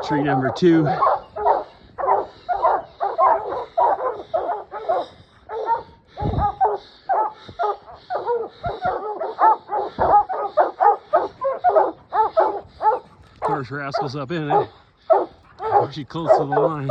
Tree number 2. Of course, Rascal's up in it. She's close to the line.